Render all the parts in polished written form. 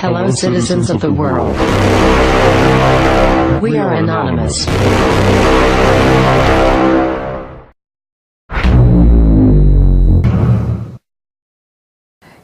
Hello, citizens of the world. We are anonymous.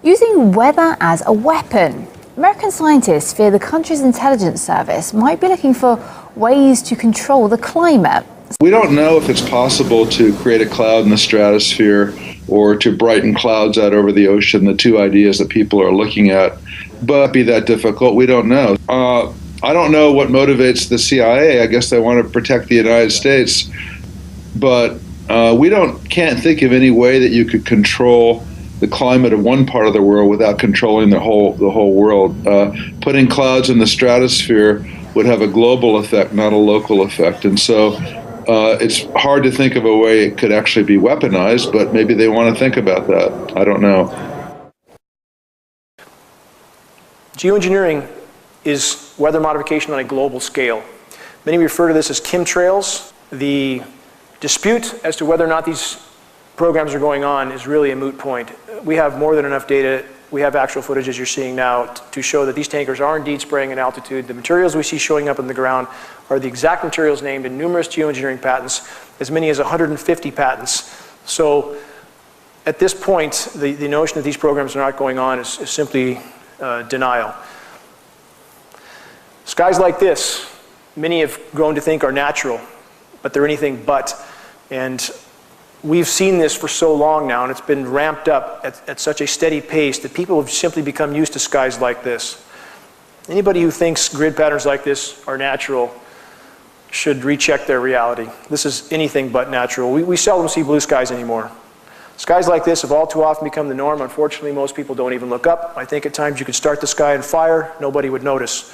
Using weather as a weapon. American scientists fear the country's intelligence service might be looking for ways to control the climate. We don't know if it's possible to create a cloud in the stratosphere or to brighten clouds out over the ocean, the two ideas that people are looking at, but be that difficult, we don't know. I don't know what motivates the CIA. I guess they want to protect the United States, but we can't think of any way that you could control the climate of one part of the world without controlling the whole world. Putting clouds in the stratosphere would have a global effect, not a local effect, and so it's hard to think of a way it could actually be weaponized, but maybe they want to think about that. I don't know. Geoengineering is weather modification on a global scale. Many refer to this as chemtrails. The dispute as to whether or not these programs are going on is really a moot point. We have more than enough data. We have actual footage, as you're seeing now, to show that these tankers are indeed spraying at altitude. The materials we see showing up in the ground are the exact materials named in numerous geoengineering patents, as many as 150 patents. So at this point, the notion that these programs are not going on is simply denial. Skies like this, many have grown to think are natural, but they're anything but. And we've seen this for so long now, and it's been ramped up at such a steady pace that people have simply become used to skies like this. Anybody who thinks grid patterns like this are natural should recheck their reality. This is anything but natural. We seldom see blue skies anymore. Skies like this have all too often become the norm. Unfortunately, most people don't even look up. I think at times you could start the sky on fire, nobody would notice.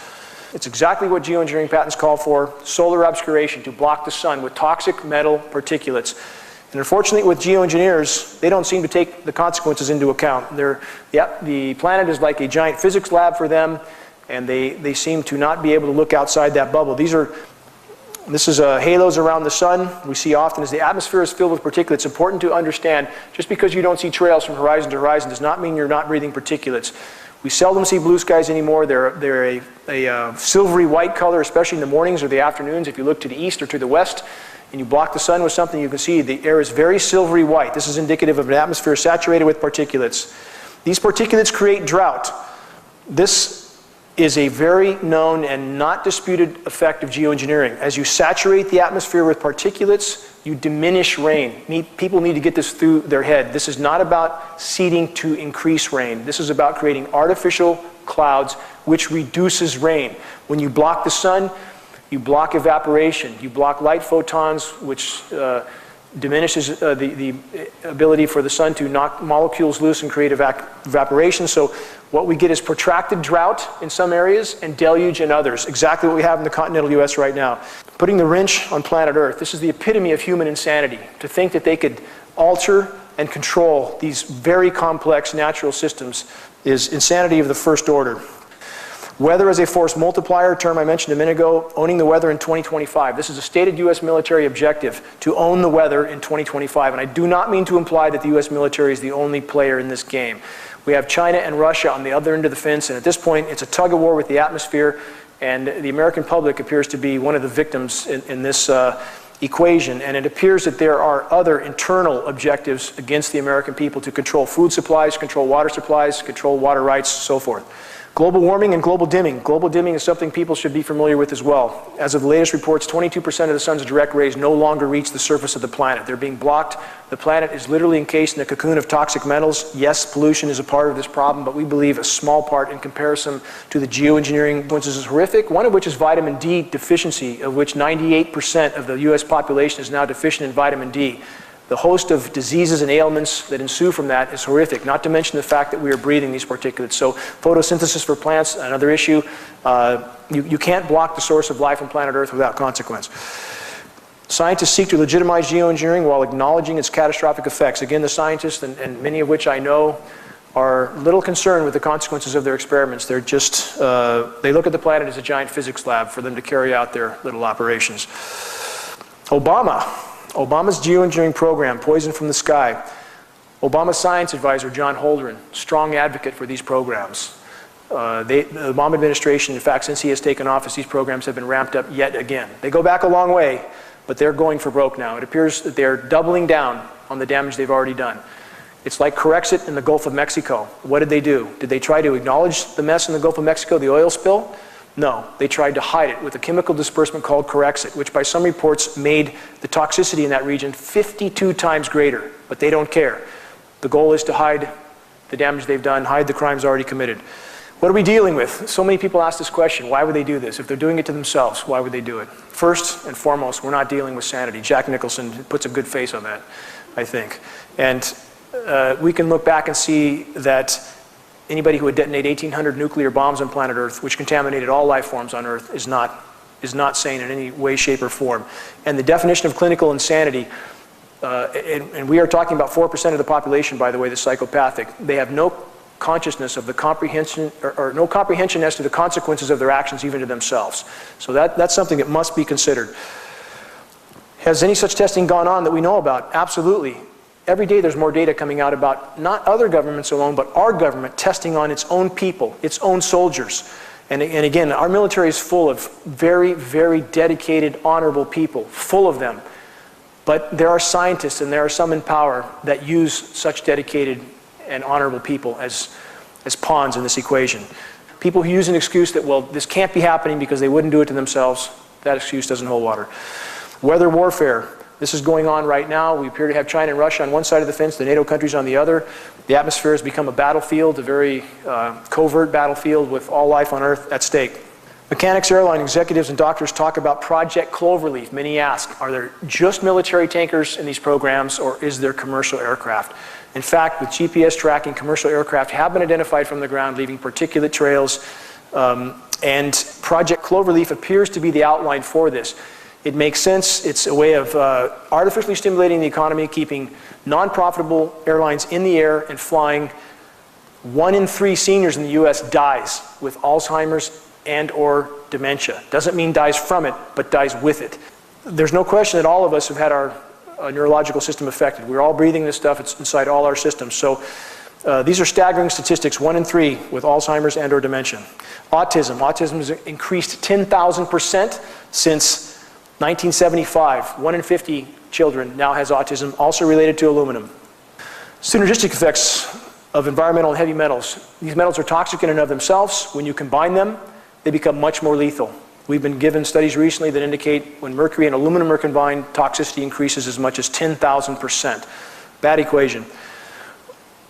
It's exactly what geoengineering patents call for: solar obscuration, to block the sun with toxic metal particulates. And unfortunately, with geoengineers, they don't seem to take the consequences into account. The planet is like a giant physics lab for them, and they seem to not be able to look outside that bubble. This is halos around the sun. We see often as the atmosphere is filled with particulates. It's important to understand, just because you don't see trails from horizon to horizon does not mean you're not breathing particulates. We seldom see blue skies anymore. They're a silvery white color, especially in the mornings or the afternoons. If you look to the east or to the west and you block the sun with something, you can see the air is very silvery white. This is indicative of an atmosphere saturated with particulates. These particulates create drought. This is a very known and not disputed effect of geoengineering. As you saturate the atmosphere with particulates, you diminish rain. People need to get this through their head. This is not about seeding to increase rain. This is about creating artificial clouds, which reduces rain. When you block the sun, you block evaporation. You block light photons, which diminishes the ability for the sun to knock molecules loose and create evaporation. So what we get is protracted drought in some areas and deluge in others. Exactly what we have in the continental US right now. Putting the wrench on planet Earth. This is the epitome of human insanity. To think that they could alter and control these very complex natural systems is insanity of the first order. Weather as a force multiplier, a term I mentioned a minute ago, owning the weather in 2025. This is a stated U.S. military objective, to own the weather in 2025. And I do not mean to imply that the U.S. military is the only player in this game. We have China and Russia on the other end of the fence, and at this point it's a tug of war with the atmosphere, and the American public appears to be one of the victims in this equation. And it appears that there are other internal objectives against the American people to control food supplies, control water supplies, control water rights, so forth. Global warming and global dimming. Global dimming is something people should be familiar with as well. As of the latest reports, 22% of the sun's direct rays no longer reach the surface of the planet. They're being blocked. The planet is literally encased in a cocoon of toxic metals. Yes, pollution is a part of this problem, but we believe a small part in comparison to the geoengineering consequences is horrific, one of which is vitamin D deficiency, of which 98% of the US population is now deficient in vitamin D. The host of diseases and ailments that ensue from that is horrific, not to mention the fact that we are breathing these particulates. So photosynthesis for plants, another issue. You can't block the source of life on planet Earth without consequence. Scientists seek to legitimize geoengineering while acknowledging its catastrophic effects. Again, the scientists, and many of which I know, are little concerned with the consequences of their experiments. They're just, they look at the planet as a giant physics lab for them to carry out their little operations. Obama's geoengineering program, Poison from the Sky. Obama's science advisor, John Holdren, strong advocate for these programs. The Obama administration, in fact, since he has taken office, these programs have been ramped up yet again. They go back a long way, but they're going for broke now. It appears that they're doubling down on the damage they've already done. It's like Corexit in the Gulf of Mexico. What did they do? Did they try to acknowledge the mess in the Gulf of Mexico, the oil spill? No, they tried to hide it with a chemical disbursement called Corexit, which by some reports made the toxicity in that region 52 times greater, but they don't care. The goal is to hide the damage they've done, hide the crimes already committed. What are we dealing with? So many people ask this question, why would they do this? If they're doing it to themselves, why would they do it? First and foremost, we're not dealing with sanity. Jack Nicholson puts a good face on that, I think. And we can look back and see that anybody who would detonate 1,800 nuclear bombs on planet Earth, which contaminated all life forms on Earth, is not sane in any way, shape, or form. And the definition of clinical insanity, and we are talking about 4% of the population, by the way, the psychopathic, they have no consciousness of the comprehension, or no comprehension as to the consequences of their actions, even to themselves. So that's something that must be considered. Has any such testing gone on that we know about? Absolutely. Every day there's more data coming out about not other governments alone, but our government testing on its own people, its own soldiers. And again, our military is full of very, very dedicated, honorable people, full of them. But there are scientists and there are some in power that use such dedicated and honorable people as pawns in this equation. People who use an excuse that, well, this can't be happening because they wouldn't do it to themselves, that excuse doesn't hold water. Weather warfare. This is going on right now. We appear to have China and Russia on one side of the fence, the NATO countries on the other. The atmosphere has become a battlefield, a very covert battlefield with all life on Earth at stake. Mechanics, airline executives, and doctors talk about Project Cloverleaf. Many ask, are there just military tankers in these programs, or is there commercial aircraft? In fact, with GPS tracking, commercial aircraft have been identified from the ground, leaving particulate trails, and Project Cloverleaf appears to be the outline for this. It makes sense. It's a way of artificially stimulating the economy, keeping non-profitable airlines in the air and flying. 1 in 3 seniors in the U.S. dies with Alzheimer's and or dementia. Doesn't mean dies from it, but dies with it. There's no question that all of us have had our neurological system affected. We're all breathing this stuff. It's inside all our systems. So these are staggering statistics. 1 in 3 with Alzheimer's and or dementia. Autism. Autism has increased 10,000% since 1975, 1 in 50 children now has autism, also related to aluminum. Synergistic effects of environmental and heavy metals. These metals are toxic in and of themselves. When you combine them, they become much more lethal. We've been given studies recently that indicate when mercury and aluminum are combined, toxicity increases as much as 10,000%. Bad equation.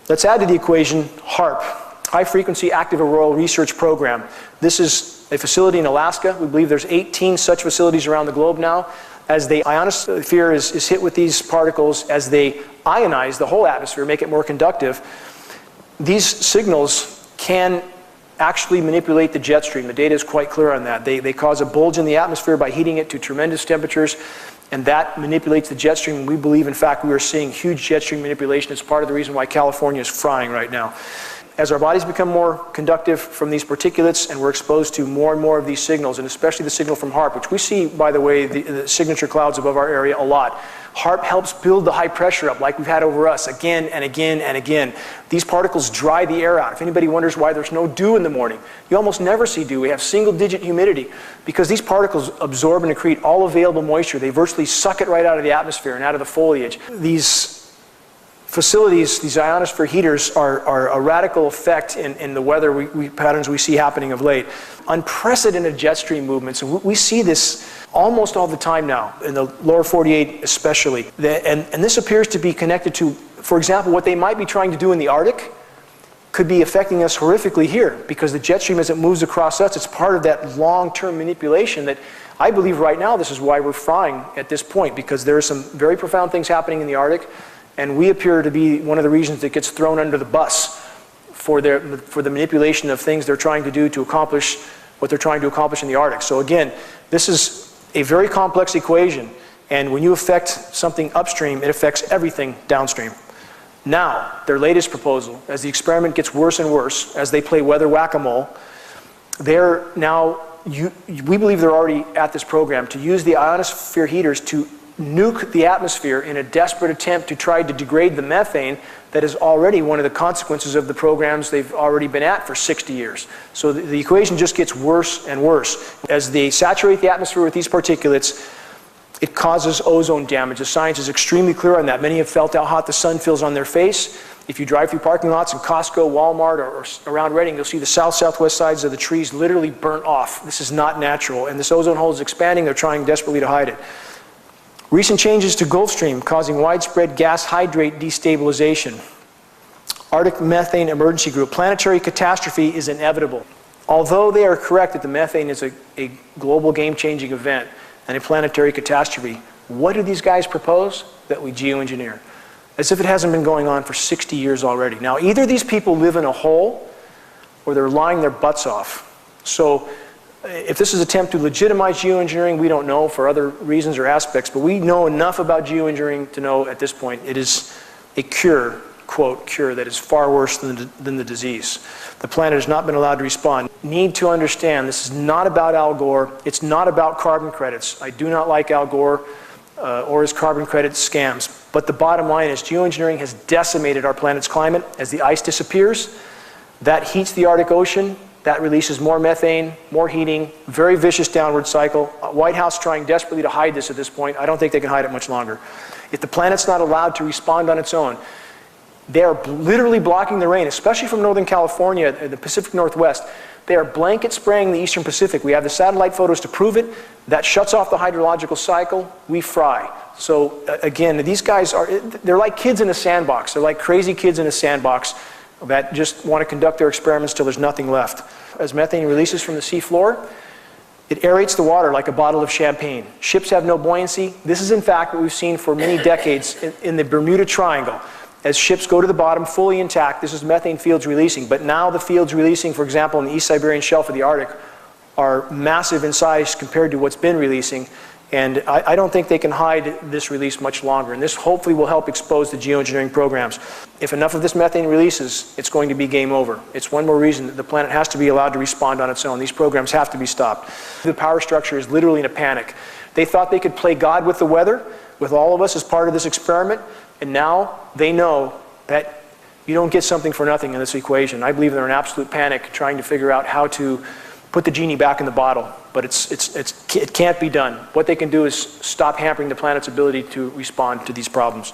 Let's add to the equation HAARP, High Frequency Active Auroral Research Program. This is a facility in Alaska. We believe there's 18 such facilities around the globe now. As the ionosphere is hit with these particles, as they ionize the whole atmosphere, make it more conductive, these signals can actually manipulate the jet stream. The data is quite clear on that. They cause a bulge in the atmosphere by heating it to tremendous temperatures, and that manipulates the jet stream. We believe, in fact, we are seeing huge jet stream manipulation. It's part of the reason why California is frying right now. As our bodies become more conductive from these particulates and we're exposed to more and more of these signals, and especially the signal from HAARP, which we see, by the way, the signature clouds above our area a lot. HAARP helps build the high pressure up like we've had over us again and again and again. These particles dry the air out. If anybody wonders why there's no dew in the morning, you almost never see dew. We have single-digit humidity because these particles absorb and accrete all available moisture. They virtually suck it right out of the atmosphere and out of the foliage. These facilities, these ionosphere heaters, are a radical effect in the weather patterns we see happening of late. Unprecedented jet stream movements, and we see this almost all the time now, in the lower 48 especially. And this appears to be connected to, for example, what they might be trying to do in the Arctic could be affecting us horrifically here, because the jet stream, as it moves across us, it's part of that long-term manipulation that I believe right now this is why we're frying at this point, because there are some very profound things happening in the Arctic. And we appear to be one of the reasons that gets thrown under the bus for the manipulation of things they're trying to do to accomplish what they're trying to accomplish in the Arctic. So again, this is a very complex equation. And when you affect something upstream, it affects everything downstream. Now, their latest proposal, as the experiment gets worse and worse, as they play weather whack-a-mole, we believe they're already at this program to use the ionosphere heaters to nuke the atmosphere in a desperate attempt to try to degrade the methane that is already one of the consequences of the programs they've already been at for 60 years. So the equation just gets worse and worse. As they saturate the atmosphere with these particulates, it causes ozone damage. The science is extremely clear on that. Many have felt how hot the sun feels on their face. If you drive through parking lots in Costco, Walmart, or around Reading, you'll see the southwest sides of the trees literally burnt off. This is not natural, and this ozone hole is expanding. They're trying desperately to hide it. Recent changes to Gulf Stream causing widespread gas hydrate destabilization. Arctic Methane Emergency Group. Planetary catastrophe is inevitable. Although they are correct that the methane is a global game-changing event and a planetary catastrophe, what do these guys propose? That we geoengineer. As if it hasn't been going on for 60 years already. Now, either these people live in a hole or they're lying their butts off. So if this is an attempt to legitimize geoengineering, we don't know for other reasons or aspects, but we know enough about geoengineering to know at this point it is a cure, quote, cure, that is far worse than the disease. The planet has not been allowed to respond. Need to understand this is not about Al Gore. It's not about carbon credits. I do not like Al Gore or his carbon credit scams. But the bottom line is geoengineering has decimated our planet's climate. As the ice disappears, that heats the Arctic Ocean. That releases more methane, more heating, very vicious downward cycle. White House trying desperately to hide this at this point. I don't think they can hide it much longer. If the planet's not allowed to respond on its own, they are literally blocking the rain, especially from Northern California and the Pacific Northwest. They are blanket spraying the Eastern Pacific. We have the satellite photos to prove it. That shuts off the hydrological cycle. We fry. So again, these guys they're like kids in a sandbox. They're like crazy kids in a sandbox that just want to conduct their experiments till there's nothing left. As methane releases from the sea floor, it aerates the water like a bottle of champagne. Ships have no buoyancy. This is in fact what we've seen for many decades in the Bermuda Triangle. As ships go to the bottom fully intact, this is methane fields releasing. But now the fields releasing, for example, in the East Siberian Shelf of the Arctic, are massive in size compared to what's been releasing. And I don't think they can hide this release much longer. And this hopefully will help expose the geoengineering programs. If enough of this methane releases, it's going to be game over. It's one more reason that the planet has to be allowed to respond on its own. These programs have to be stopped. The power structure is literally in a panic. They thought they could play God with the weather, with all of us as part of this experiment. And now they know that you don't get something for nothing in this equation. I believe they're in absolute panic trying to figure out how to put the genie back in the bottle. But it can't be done. What they can do is stop hampering the planet's ability to respond to these problems.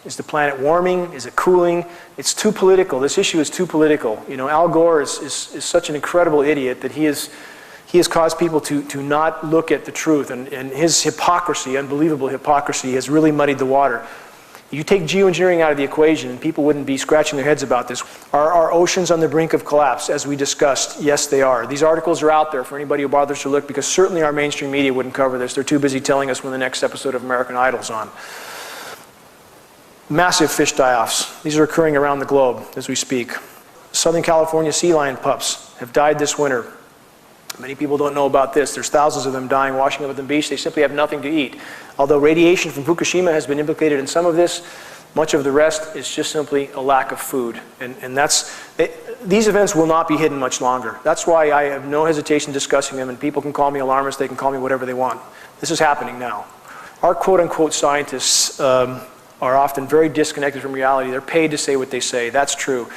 Is the planet warming? Is it cooling? It's too political. This issue is too political. You know, Al Gore is such an incredible idiot that he has caused people to not look at the truth. And his hypocrisy, unbelievable hypocrisy, has really muddied the water. You take geoengineering out of the equation and people wouldn't be scratching their heads about this. Are our oceans on the brink of collapse, as we discussed? Yes, they are. These articles are out there for anybody who bothers to look, because certainly our mainstream media wouldn't cover this. They're too busy telling us when the next episode of American Idol's on. Massive fish die-offs. These are occurring around the globe as we speak. Southern California sea lion pups have died this winter. Many people don't know about this. There's thousands of them dying washing up at the beach. They simply have nothing to eat. Although radiation from Fukushima has been implicated in some of this, much of the rest is just simply a lack of food. And these events will not be hidden much longer. That's why I have no hesitation discussing them, and people can call me alarmist, they can call me whatever they want. This is happening now. Our quote-unquote scientists are often very disconnected from reality. They're paid to say what they say. That's true.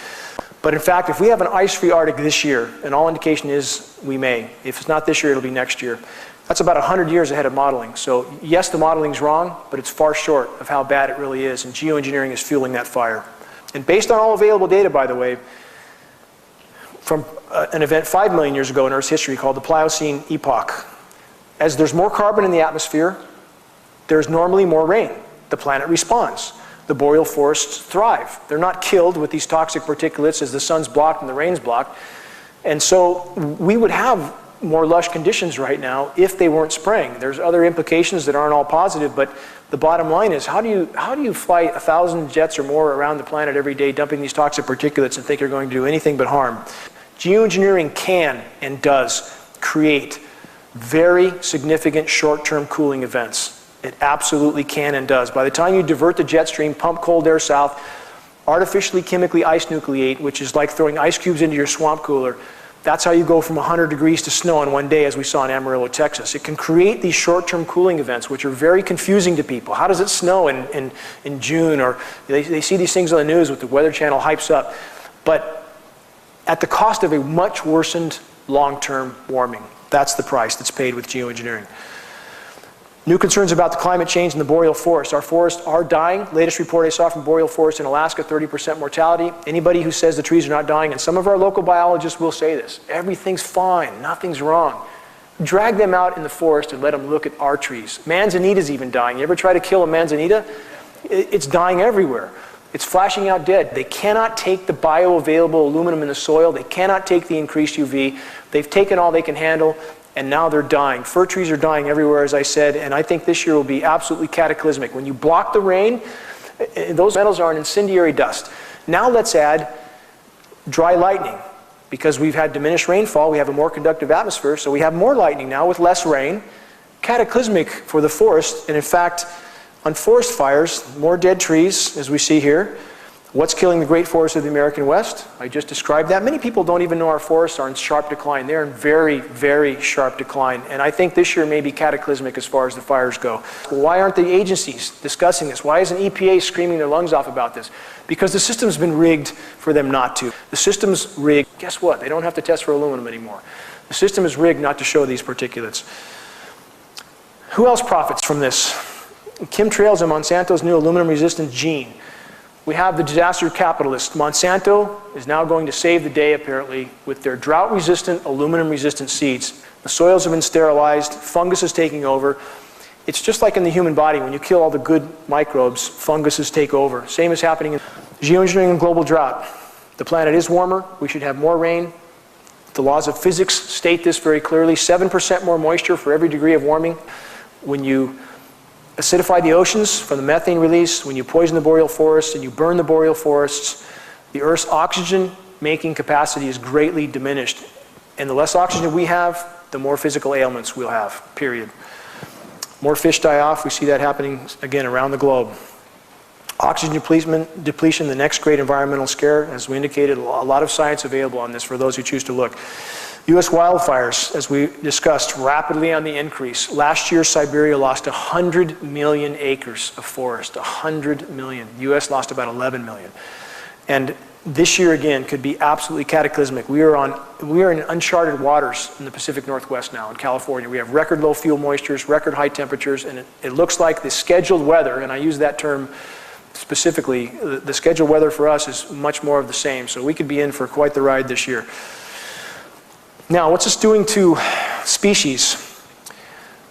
But in fact, if we have an ice-free Arctic this year, and all indication is we may. If it's not this year, it'll be next year. That's about 100 years ahead of modeling. So yes, the modeling's wrong, but it's far short of how bad it really is, and geoengineering is fueling that fire. And based on all available data, by the way, from an event 5 million years ago in Earth's history called the Pliocene Epoch, as there's more carbon in the atmosphere, there's normally more rain. The planet responds. The boreal forests thrive. They're not killed with these toxic particulates as the sun's blocked and the rain's blocked. And so we would have more lush conditions right now if they weren't spraying. There's other implications that aren't all positive, but the bottom line is how do you fly 1,000 jets or more around the planet every day dumping these toxic particulates and think you're going to do anything but harm? Geoengineering can and does create very significant short-term cooling events. It absolutely can and does. By the time you divert the jet stream, pump cold air south, artificially chemically ice nucleate, which is like throwing ice cubes into your swamp cooler, That's how you go from 100 degrees to snow in one day, as we saw in Amarillo, Texas. It can create these short-term cooling events, which are very confusing to people. How does it snow in June? Or they see these things on the news with the Weather Channel hypes up. But at the cost of a much worsened long-term warming. That's the price that's paid with geoengineering. New concerns about the climate change in the boreal forest. Our forests are dying. Latest report I saw from boreal forest in Alaska, 30% mortality. Anybody who says the trees are not dying, and some of our local biologists will say this, everything's fine, nothing's wrong. Drag them out in the forest and let them look at our trees. Manzanita's even dying. You ever try to kill a manzanita? It's dying everywhere. It's flashing out dead. They cannot take the bioavailable aluminum in the soil. They cannot take the increased UV. They've taken all they can handle, and now they're dying. Fir trees are dying everywhere, as I said, and I think this year will be absolutely cataclysmic. When you block the rain, those metals are an incendiary dust. Now let's add dry lightning. Because we've had diminished rainfall, we have a more conductive atmosphere, so we have more lightning now with less rain. Cataclysmic for the forest, and in fact, on forest fires, more dead trees, as we see here. What's killing the great forests of the American West? I just described that. Many people don't even know our forests are in sharp decline. They're in very, very sharp decline. And I think this year may be cataclysmic as far as the fires go. Why aren't the agencies discussing this? Why isn't EPA screaming their lungs off about this? Because the system's been rigged for them not to. The system's rigged. Guess what? They don't have to test for aluminum anymore. The system is rigged not to show these particulates. Who else profits from this? Chemtrails and Monsanto's new aluminum-resistant gene. We have the disaster capitalist. Monsanto is now going to save the day, apparently, with their drought-resistant, aluminum-resistant seeds. The soils have been sterilized, fungus is taking over. It's just like in the human body. When you kill all the good microbes, funguses take over. Same is happening in geoengineering and global drought. The planet is warmer. We should have more rain. The laws of physics state this very clearly. 7% more moisture for every degree of warming. When you acidify the oceans from the methane release, when you poison the boreal forests and you burn the boreal forests, the Earth's oxygen-making capacity is greatly diminished. And the less oxygen we have, the more physical ailments we'll have, period. More fish die off. We see that happening, again, around the globe. Oxygen depletion, the next great environmental scare. As we indicated, a lot of science available on this for those who choose to look. U.S. wildfires, as we discussed, rapidly on the increase. Last year, Siberia lost 100 million acres of forest, 100 million. The U.S. lost about 11 million. And this year, again, could be absolutely cataclysmic. We are in uncharted waters in the Pacific Northwest now, in California. We have record low fuel moistures, record high temperatures, and it looks like the scheduled weather, and I use that term specifically, the scheduled weather for us is much more of the same. So we could be in for quite the ride this year. Now, what's this doing to species?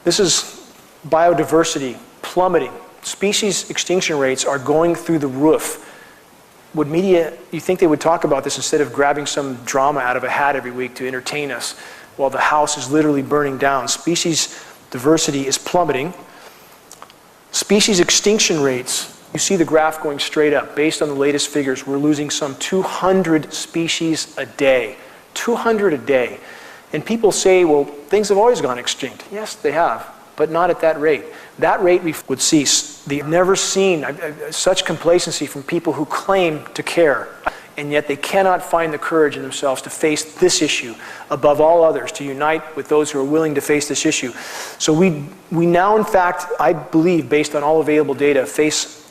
This is biodiversity plummeting. Species extinction rates are going through the roof. Would media, you think they would talk about this instead of grabbing some drama out of a hat every week to entertain us while the house is literally burning down? Species diversity is plummeting. Species extinction rates, you see the graph going straight up. Based on the latest figures, we're losing some 200 species a day. 200 a day. And people say, well, things have always gone extinct. Yes, they have, but not at that rate. That rate would cease. They've never seen such complacency from people who claim to care, and yet they cannot find the courage in themselves to face this issue above all others, to unite with those who are willing to face this issue. So we now, in fact, I believe, based on all available data, face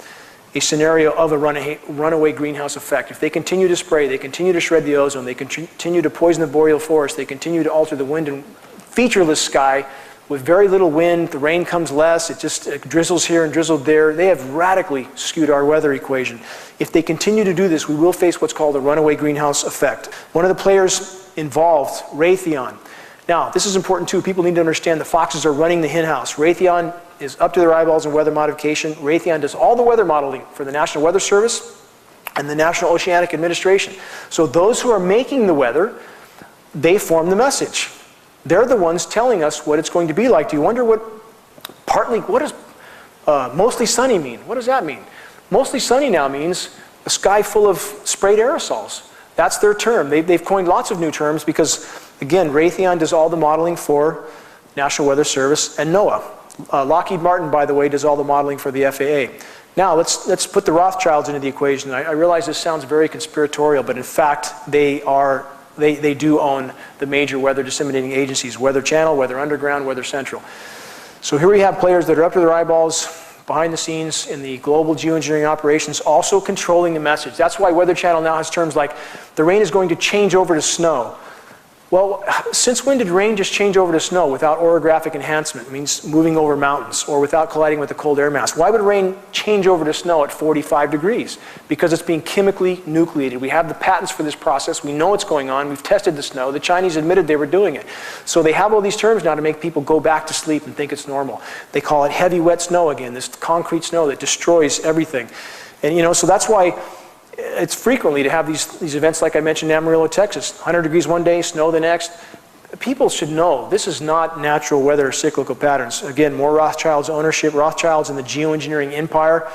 a scenario of a runaway greenhouse effect. If they continue to spray, they continue to shred the ozone, they continue to poison the boreal forest, they continue to alter the wind and featureless sky with very little wind, the rain comes less, it drizzles here and drizzled there. They have radically skewed our weather equation. If they continue to do this, we will face what's called a runaway greenhouse effect. One of the players involved, Raytheon. Now, this is important too. People need to understand the foxes are running the hen house. Raytheon is up to their eyeballs in weather modification. Raytheon does all the weather modeling for the National Weather Service and the National Oceanic Administration. So those who are making the weather, they form the message. They're the ones telling us what it's going to be like. Do you wonder what does mostly sunny mean? What does that mean? Mostly sunny now means a sky full of sprayed aerosols. That's their term. They've coined lots of new terms because, again, Raytheon does all the modeling for National Weather Service and NOAA. Lockheed Martin, by the way, does all the modeling for the FAA. Now, let's put the Rothschilds into the equation. I realize this sounds very conspiratorial, but in fact, they are They do own the major weather disseminating agencies, Weather Channel, Weather Underground, Weather Central. So here we have players that are up to their eyeballs behind the scenes in the global geoengineering operations, also controlling the message. That's why Weather Channel now has terms like, the rain is going to change over to snow. Well, since when did rain just change over to snow without orographic enhancement? It means moving over mountains, or without colliding with the cold air mass. Why would rain change over to snow at 45 degrees? Because it's being chemically nucleated. We have the patents for this process. We know what's going on. We've tested the snow. The Chinese admitted they were doing it. So they have all these terms now to make people go back to sleep and think it's normal. They call it heavy wet snow again, this concrete snow that destroys everything. And so that's why it's frequently to have these events like I mentioned in Amarillo, Texas. 100 degrees one day, snow the next. People should know this is not natural weather or cyclical patterns. Again, more Rothschild's ownership, Rothschild's in the geoengineering empire.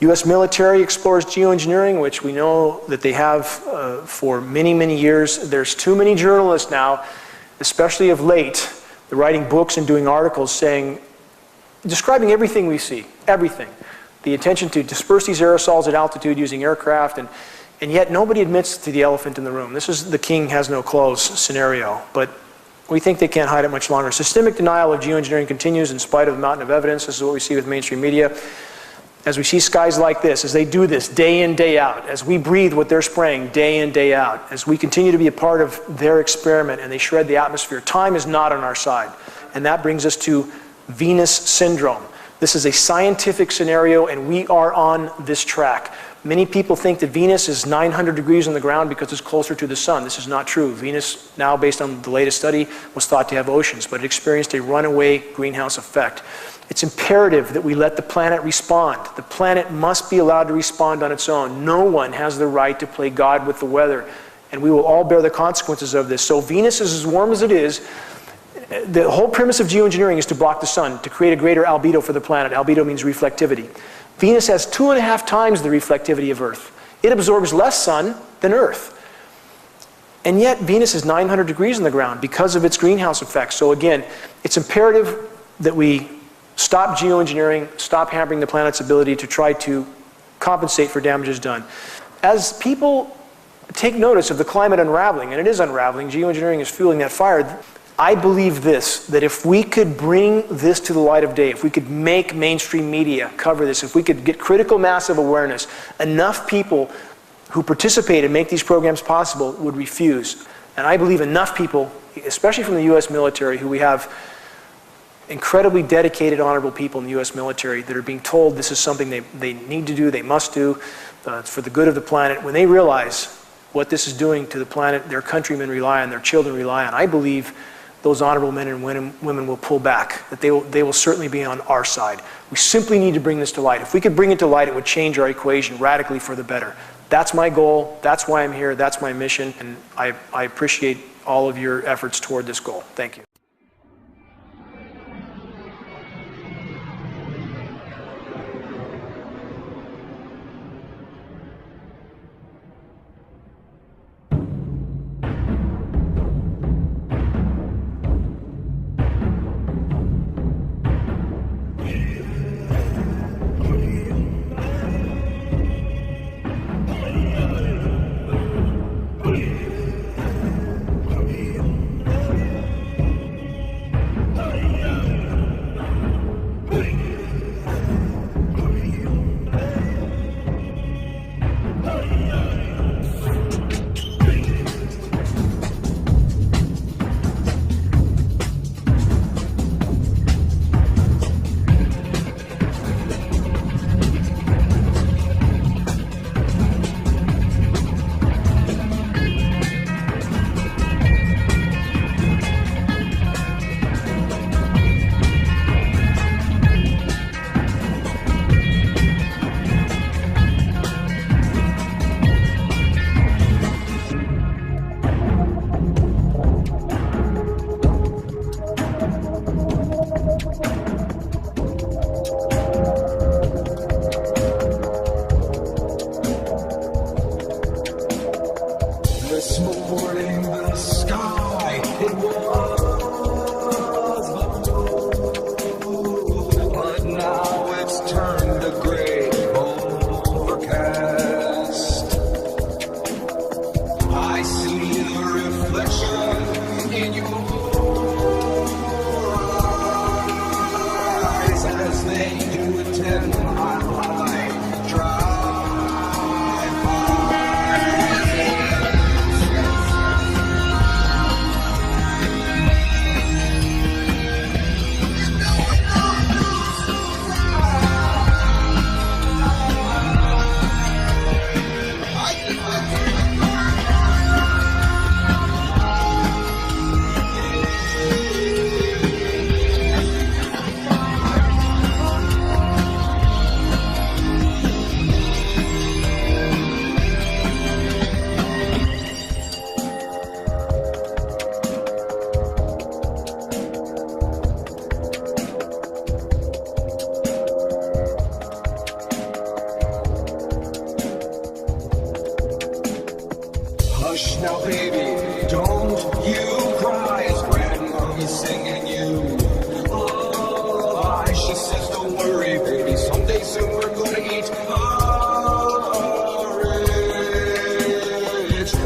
U.S. military explores geoengineering, which we know that they have for many, many years. There's too many journalists now, especially of late, they're writing books and doing articles describing everything we see, everything. The intention to disperse these aerosols at altitude using aircraft, and yet nobody admits to the elephant in the room. This is the king has no clothes scenario, but we think they can't hide it much longer. Systemic denial of geoengineering continues in spite of the mountain of evidence. This is what we see with mainstream media. As we see skies like this, as they do this day in, day out, as we breathe what they're spraying day in, day out, as we continue to be a part of their experiment and they shred the atmosphere, time is not on our side. And that brings us to Venus syndrome. This is a scientific scenario, and we are on this track. Many people think that Venus is 900 degrees on the ground because it's closer to the sun. This is not true. Venus, now based on the latest study, was thought to have oceans, but it experienced a runaway greenhouse effect. It's imperative that we let the planet respond. The planet must be allowed to respond on its own. No one has the right to play God with the weather, and we will all bear the consequences of this. So Venus is as warm as it is. The whole premise of geoengineering is to block the sun, to create a greater albedo for the planet. Albedo means reflectivity. Venus has 2.5 times the reflectivity of Earth. It absorbs less sun than Earth. And yet Venus is 900 degrees on the ground because of its greenhouse effect. So again, it's imperative that we stop geoengineering, stop hampering the planet's ability to try to compensate for damages done. As people take notice of the climate unraveling, and it is unraveling, geoengineering is fueling that fire, I believe this, that if we could bring this to the light of day, if we could make mainstream media cover this, if we could get critical mass of awareness, enough people who participate and make these programs possible would refuse. And I believe enough people, especially from the U.S. military, who we have incredibly dedicated, honorable people in the U.S. military that are being told this is something they need to do, they must do, it's for the good of the planet. When they realize what this is doing to the planet, their countrymen rely on, their children rely on, I believe those honorable men and women will pull back, that they will certainly be on our side. We simply need to bring this to light. If we could bring it to light, it would change our equation radically for the better. That's my goal, that's why I'm here, that's my mission, and I appreciate all of your efforts toward this goal. Thank you. Hush now, baby, don't you cry. As grandma's singing you lullaby. She says, don't worry, baby, someday soon we're gonna eat orange.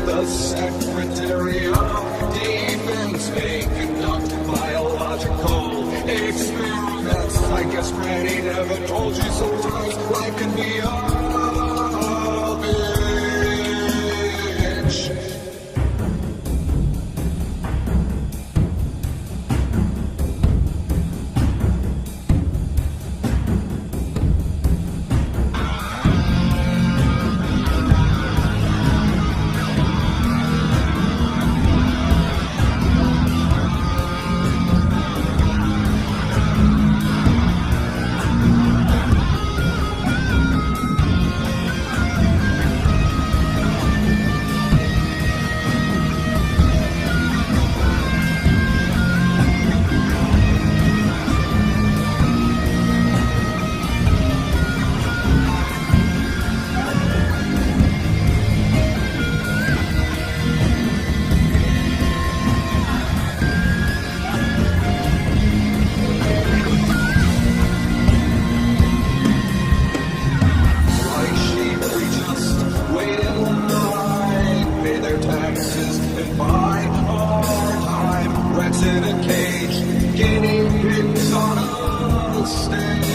The Secretary of Defense may conduct biological experiments. I guess Granny never told you sometimes life can be a in a cage, guinea pigs on a stage.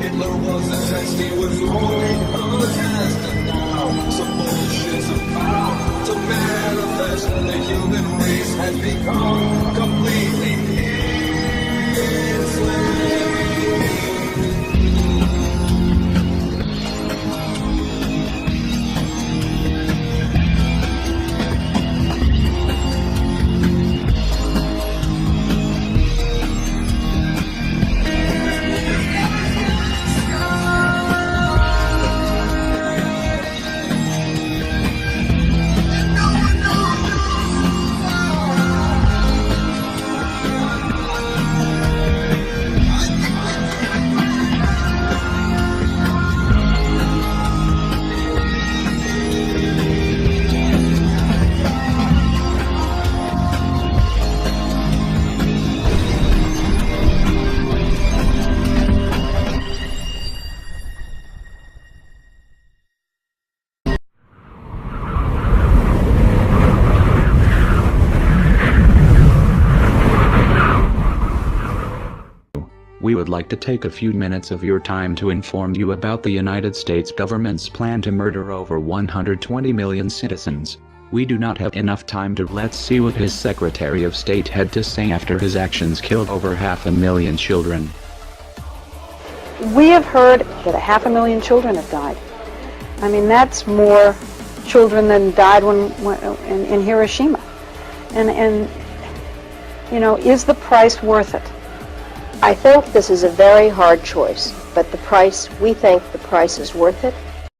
Hitler was a test, he was only a test, and now some bullshit's about to manifest. The human race has become completely enslaved. We would like to take a few minutes of your time to inform you about the United States government's plan to murder over 120 million citizens. We do not have enough time to let's see what his Secretary of State had to say after his actions killed over 500,000 children. We have heard that 500,000 children have died. I mean, that's more children than died in Hiroshima. And you know, is the price worth it? I think this is a very hard choice, but we think the price is worth it.